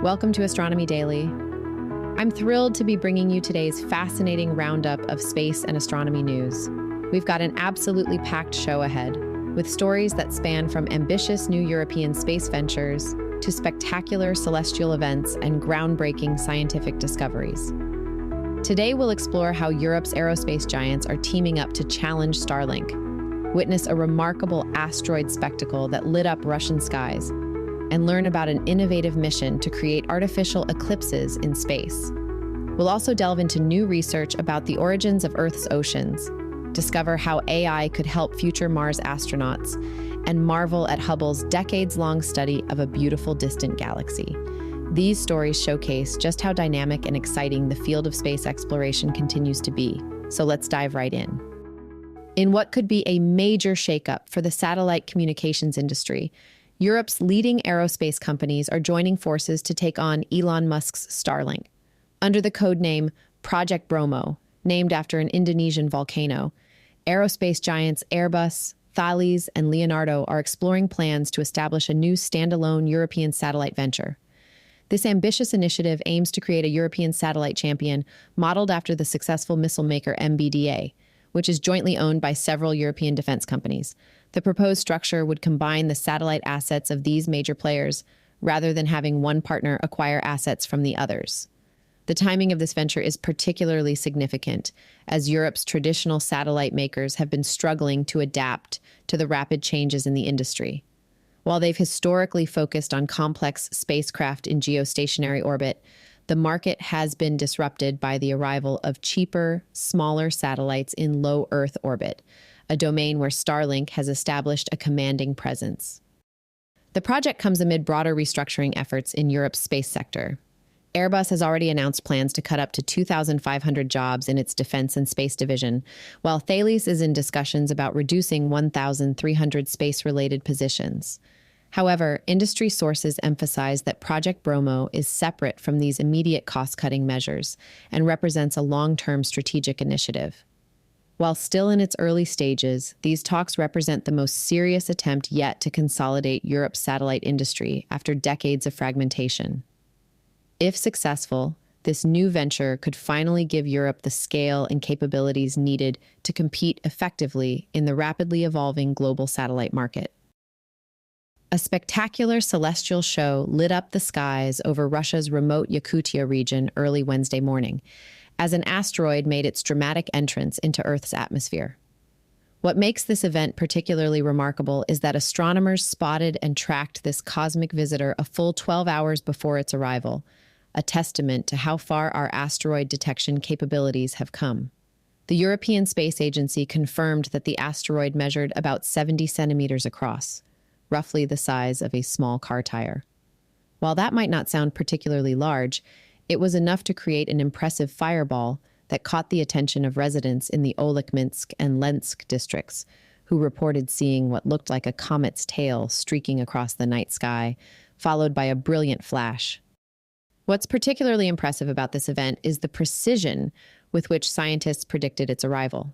Welcome to Astronomy Daily. I'm thrilled to be bringing you today's fascinating roundup of space and astronomy news. We've got an absolutely packed show ahead, with stories that span from ambitious new European space ventures to spectacular celestial events and groundbreaking scientific discoveries. Today, we'll explore how Europe's aerospace giants are teaming up to challenge Starlink, witness a remarkable asteroid spectacle that lit up Russian skies, and learn about an innovative mission to create artificial eclipses in space. We'll also delve into new research about the origins of Earth's oceans, discover how AI could help future Mars astronauts, and marvel at Hubble's decades-long study of a beautiful distant galaxy. These stories showcase just how dynamic and exciting the field of space exploration continues to be. So let's dive right in. In what could be a major shakeup for the satellite communications industry, Europe's leading aerospace companies are joining forces to take on Elon Musk's Starlink. Under the codename Project Bromo, named after an Indonesian volcano, aerospace giants Airbus, Thales, and Leonardo are exploring plans to establish a new standalone European satellite venture. This ambitious initiative aims to create a European satellite champion modeled after the successful missile maker MBDA, which is jointly owned by several European defense companies. The proposed structure would combine the satellite assets of these major players rather than having one partner acquire assets from the others. The timing of this venture is particularly significant, as Europe's traditional satellite makers have been struggling to adapt to the rapid changes in the industry. While they've historically focused on complex spacecraft in geostationary orbit, the market has been disrupted by the arrival of cheaper, smaller satellites in low Earth orbit, a domain where Starlink has established a commanding presence. The project comes amid broader restructuring efforts in Europe's space sector. Airbus has already announced plans to cut up to 2,500 jobs in its defense and space division, while Thales is in discussions about reducing 1,300 space-related positions. However, industry sources emphasize that Project Bromo is separate from these immediate cost-cutting measures and represents a long-term strategic initiative. While still in its early stages, these talks represent the most serious attempt yet to consolidate Europe's satellite industry after decades of fragmentation. If successful, this new venture could finally give Europe the scale and capabilities needed to compete effectively in the rapidly evolving global satellite market. A spectacular celestial show lit up the skies over Russia's remote Yakutia region early Wednesday morning, as an asteroid made its dramatic entrance into Earth's atmosphere. What makes this event particularly remarkable is that astronomers spotted and tracked this cosmic visitor a full 12 hours before its arrival, a testament to how far our asteroid detection capabilities have come. The European Space Agency confirmed that the asteroid measured about 70 centimeters across, roughly the size of a small car tire. While that might not sound particularly large, it was enough to create an impressive fireball that caught the attention of residents in the Olekminsk and Lensk districts, who reported seeing what looked like a comet's tail streaking across the night sky, followed by a brilliant flash. What's particularly impressive about this event is the precision with which scientists predicted its arrival.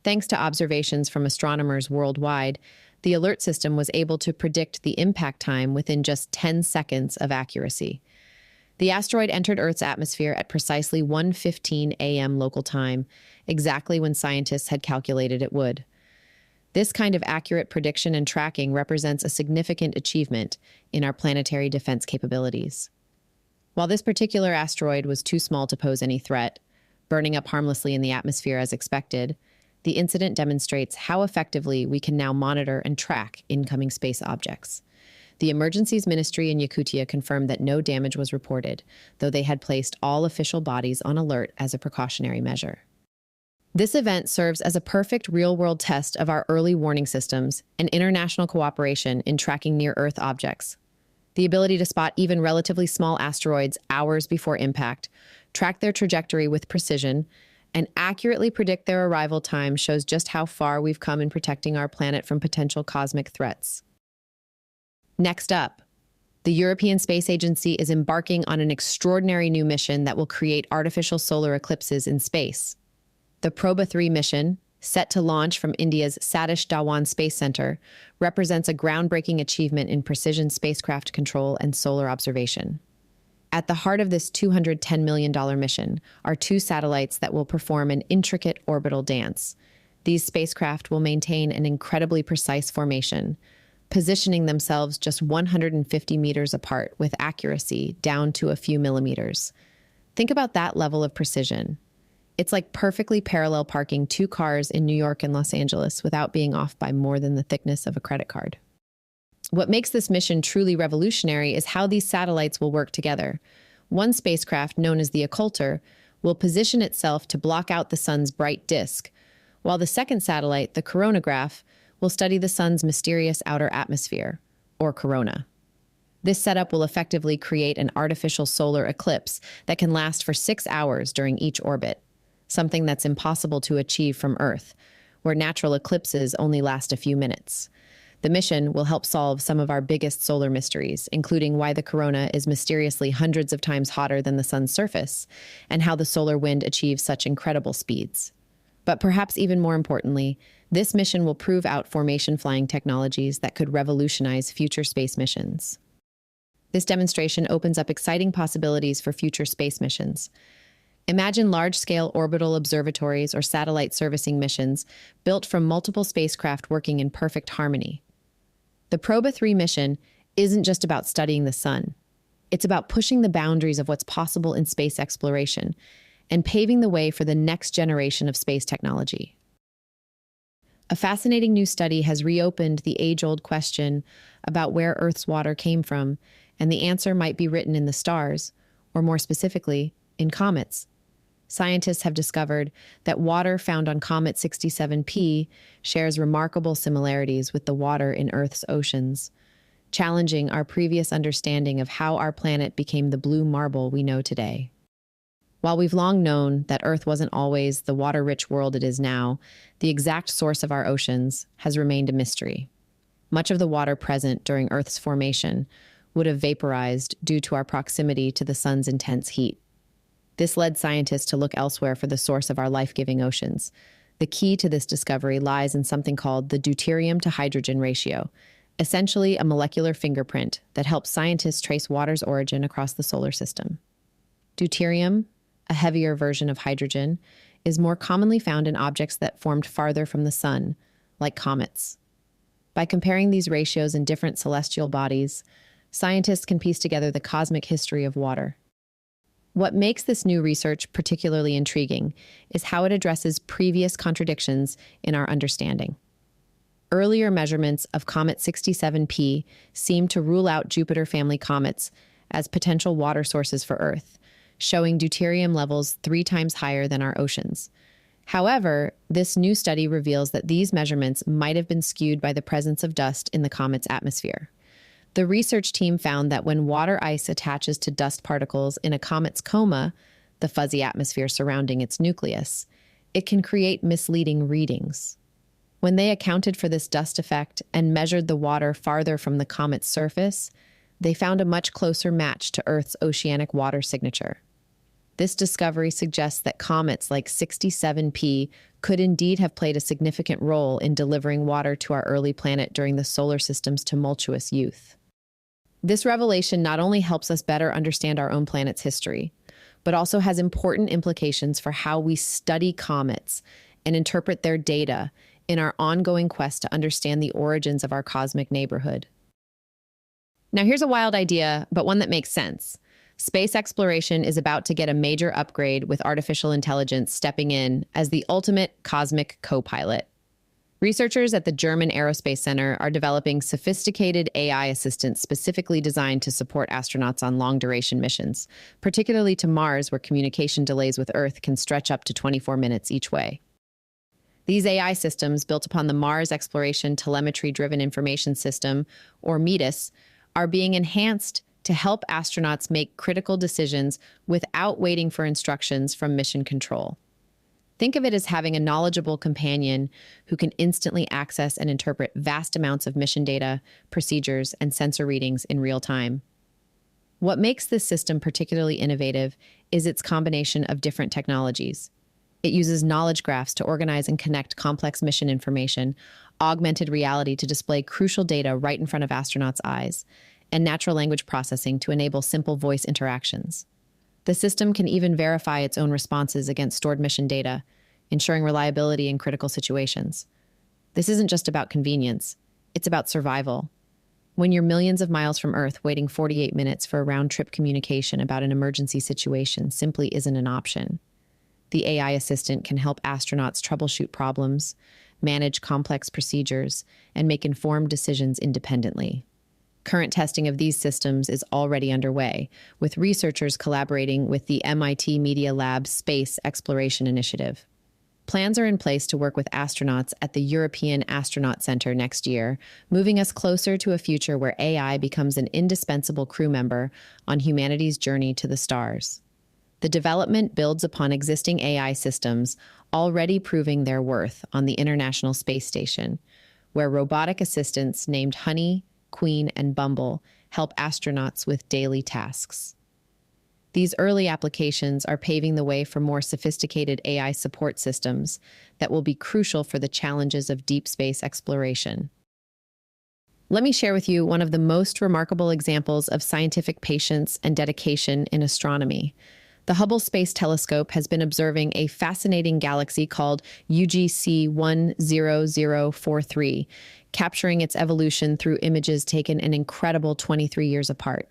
Thanks to observations from astronomers worldwide, the alert system was able to predict the impact time within just 10 seconds of accuracy. The asteroid entered Earth's atmosphere at precisely 1:15 a.m. local time, exactly when scientists had calculated it would. This kind of accurate prediction and tracking represents a significant achievement in our planetary defense capabilities. While this particular asteroid was too small to pose any threat, burning up harmlessly in the atmosphere as expected, the incident demonstrates how effectively we can now monitor and track incoming space objects. The Emergencies Ministry in Yakutia confirmed that no damage was reported, though they had placed all official bodies on alert as a precautionary measure. This event serves as a perfect real-world test of our early warning systems and international cooperation in tracking near-Earth objects. The ability to spot even relatively small asteroids hours before impact, track their trajectory with precision, and accurately predict their arrival time shows just how far we've come in protecting our planet from potential cosmic threats. Next up, the European Space Agency is embarking on an extraordinary new mission that will create artificial solar eclipses in space. The Proba 3 mission, set to launch from India's Satish Dhawan Space Center, represents a groundbreaking achievement in precision spacecraft control and solar observation. At the heart of this $210 million mission are two satellites that will perform an intricate orbital dance. These spacecraft will maintain an incredibly precise formation, positioning themselves just 150 meters apart with accuracy down to a few millimeters. Think about that level of precision. It's like perfectly parallel parking two cars in New York and Los Angeles without being off by more than the thickness of a credit card. What makes this mission truly revolutionary is how these satellites will work together. One spacecraft, known as the occulter, will position itself to block out the sun's bright disk, while the second satellite, the coronagraph, will study the sun's mysterious outer atmosphere, or corona. This setup will effectively create an artificial solar eclipse that can last for 6 hours during each orbit, something that's impossible to achieve from Earth, where natural eclipses only last a few minutes. The mission will help solve some of our biggest solar mysteries, including why the corona is mysteriously hundreds of times hotter than the sun's surface, and how the solar wind achieves such incredible speeds. But perhaps even more importantly, this mission will prove out formation flying technologies that could revolutionize future space missions. This demonstration opens up exciting possibilities for future space missions. Imagine large-scale orbital observatories or satellite servicing missions built from multiple spacecraft working in perfect harmony. The Proba 3 mission isn't just about studying the sun. It's about pushing the boundaries of what's possible in space exploration and paving the way for the next generation of space technology. A fascinating new study has reopened the age-old question about where Earth's water came from, and the answer might be written in the stars, or more specifically, in comets. Scientists have discovered that water found on Comet 67P shares remarkable similarities with the water in Earth's oceans, challenging our previous understanding of how our planet became the blue marble we know today. While we've long known that Earth wasn't always the water-rich world it is now, the exact source of our oceans has remained a mystery. Much of the water present during Earth's formation would have vaporized due to our proximity to the sun's intense heat. This led scientists to look elsewhere for the source of our life-giving oceans. The key to this discovery lies in something called the deuterium to hydrogen ratio, essentially a molecular fingerprint that helps scientists trace water's origin across the solar system. Deuterium, a heavier version of hydrogen, is more commonly found in objects that formed farther from the sun, like comets. By comparing these ratios in different celestial bodies, scientists can piece together the cosmic history of water. What makes this new research particularly intriguing is how it addresses previous contradictions in our understanding. Earlier measurements of Comet 67P seemed to rule out Jupiter family comets as potential water sources for Earth, showing deuterium levels 3 times higher than our oceans. However, this new study reveals that these measurements might have been skewed by the presence of dust in the comet's atmosphere. The research team found that when water ice attaches to dust particles in a comet's coma, the fuzzy atmosphere surrounding its nucleus, it can create misleading readings. When they accounted for this dust effect and measured the water farther from the comet's surface, they found a much closer match to Earth's oceanic water signature. This discovery suggests that comets like 67P could indeed have played a significant role in delivering water to our early planet during the solar system's tumultuous youth. This revelation not only helps us better understand our own planet's history, but also has important implications for how we study comets and interpret their data in our ongoing quest to understand the origins of our cosmic neighborhood. Now, here's a wild idea, but one that makes sense. Space exploration is about to get a major upgrade with artificial intelligence stepping in as the ultimate cosmic co-pilot. Researchers at the German Aerospace Center are developing sophisticated AI assistants specifically designed to support astronauts on long-duration missions, particularly to Mars, where communication delays with Earth can stretch up to 24 minutes each way. These AI systems, built upon the Mars Exploration Telemetry-Driven Information System, or METIS, are being enhanced to help astronauts make critical decisions without waiting for instructions from mission control. Think of it as having a knowledgeable companion who can instantly access and interpret vast amounts of mission data, procedures, and sensor readings in real time. What makes this system particularly innovative is its combination of different technologies. It uses knowledge graphs to organize and connect complex mission information, augmented reality to display crucial data right in front of astronauts' eyes, and natural language processing to enable simple voice interactions. The system can even verify its own responses against stored mission data, ensuring reliability in critical situations. This isn't just about convenience, it's about survival. When you're millions of miles from Earth, waiting 48 minutes for a round-trip communication about an emergency situation simply isn't an option. The AI assistant can help astronauts troubleshoot problems, manage complex procedures, and make informed decisions independently. Current testing of these systems is already underway, with researchers collaborating with the MIT Media Lab's Space Exploration Initiative. Plans are in place to work with astronauts at the European Astronaut Center next year, moving us closer to a future where AI becomes an indispensable crew member on humanity's journey to the stars. The development builds upon existing AI systems already proving their worth on the International Space Station, where robotic assistants named Honey, Queen, and Bumble help astronauts with daily tasks. These early applications are paving the way for more sophisticated AI support systems that will be crucial for the challenges of deep space exploration. Let me share with you one of the most remarkable examples of scientific patience and dedication in astronomy. The Hubble Space Telescope has been observing a fascinating galaxy called UGC 10043, capturing its evolution through images taken an incredible 23 years apart.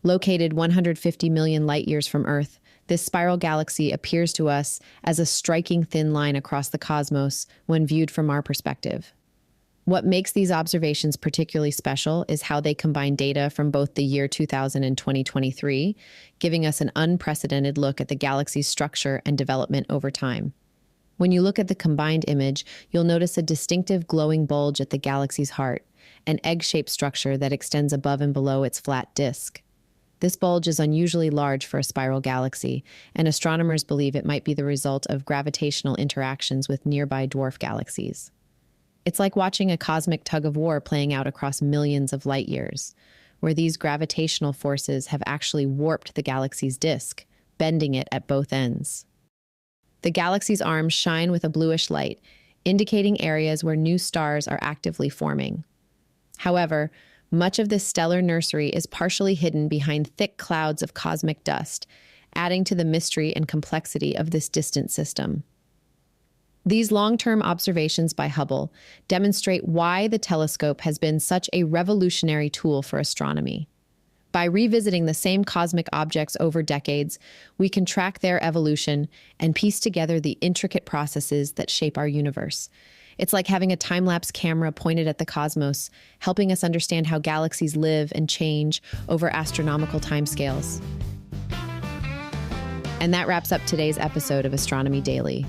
Located 150 million light-years from Earth, this spiral galaxy appears to us as a striking thin line across the cosmos when viewed from our perspective. What makes these observations particularly special is how they combine data from both the year 2000 and 2023, giving us an unprecedented look at the galaxy's structure and development over time. When you look at the combined image, you'll notice a distinctive glowing bulge at the galaxy's heart, an egg-shaped structure that extends above and below its flat disk. This bulge is unusually large for a spiral galaxy, and astronomers believe it might be the result of gravitational interactions with nearby dwarf galaxies. It's like watching a cosmic tug-of-war playing out across millions of light-years, where these gravitational forces have actually warped the galaxy's disk, bending it at both ends. The galaxy's arms shine with a bluish light, indicating areas where new stars are actively forming. However, much of this stellar nursery is partially hidden behind thick clouds of cosmic dust, adding to the mystery and complexity of this distant system. These long-term observations by Hubble demonstrate why the telescope has been such a revolutionary tool for astronomy. By revisiting the same cosmic objects over decades, we can track their evolution and piece together the intricate processes that shape our universe. It's like having a time-lapse camera pointed at the cosmos, helping us understand how galaxies live and change over astronomical timescales. And that wraps up today's episode of Astronomy Daily.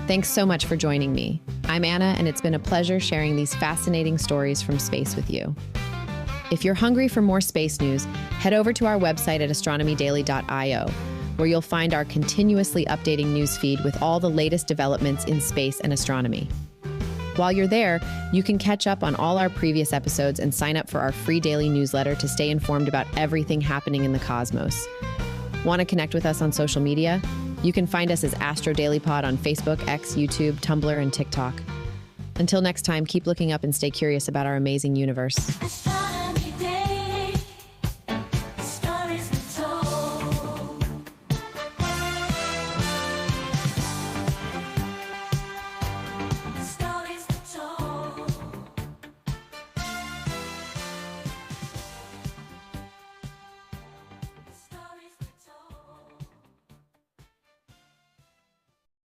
Thanks so much for joining me. I'm Anna, and it's been a pleasure sharing these fascinating stories from space with you. If you're hungry for more space news, head over to our website at astronomydaily.io, where you'll find our continuously updating news feed with all the latest developments in space and astronomy. While you're there, you can catch up on all our previous episodes and sign up for our free daily newsletter to stay informed about everything happening in the cosmos. Want to connect with us on social media? You can find us as Astro Daily Pod on Facebook, X, YouTube, Tumblr, and TikTok. Until next time, keep looking up and stay curious about our amazing universe.